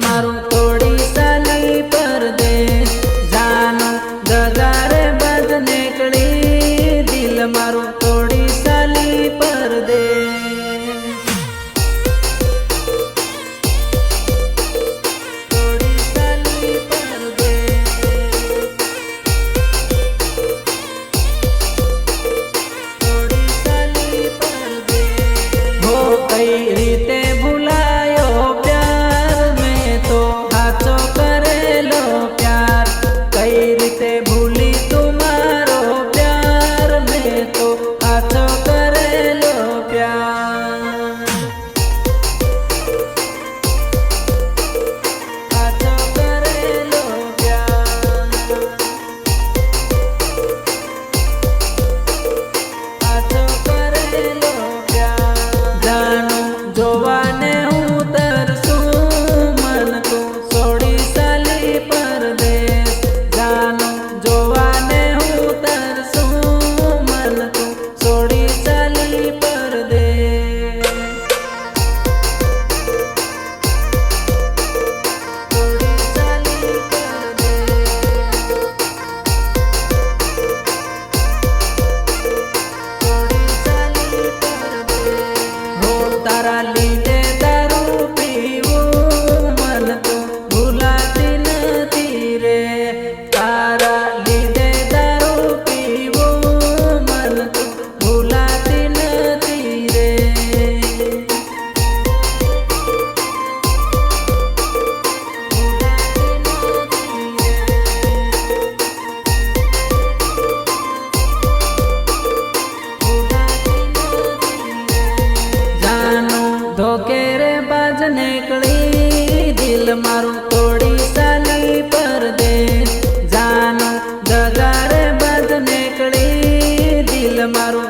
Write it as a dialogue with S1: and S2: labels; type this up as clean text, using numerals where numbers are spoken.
S1: मारू थोड़ी साली परदेस जानो गगारे बज निकली दिल मारू थोड़ी साली परदेस थोड़ी साली परदेस थोड़ी साली परदेस हो कई रीते भुलायो प्यार में तो हाचो करेलो प्यार कई रीते भूली तुम्हारो प्यार में तो हाचो करेलो प्यार हाचो करेलो प्यार हाचो करेलो प्यार जानो जोवाने हूँ तरसू मन तू सोड़ी साली परदेस जानो जोवाने हूँ तरसू मन तू सोड़ी साली परदेस सोड़ी साली परदेस सोड़ी साली परदेस हो तारा लीधे दारू पीवूं मन तो भूलाती नथी रे तारा लीधे दारू पीवूं मन तो भूलाती नथी रे जानो धोखे रे बाज निकली दिल मारू थोड़ी साली परदेस जानो गगारे बाज निकली दिल मारू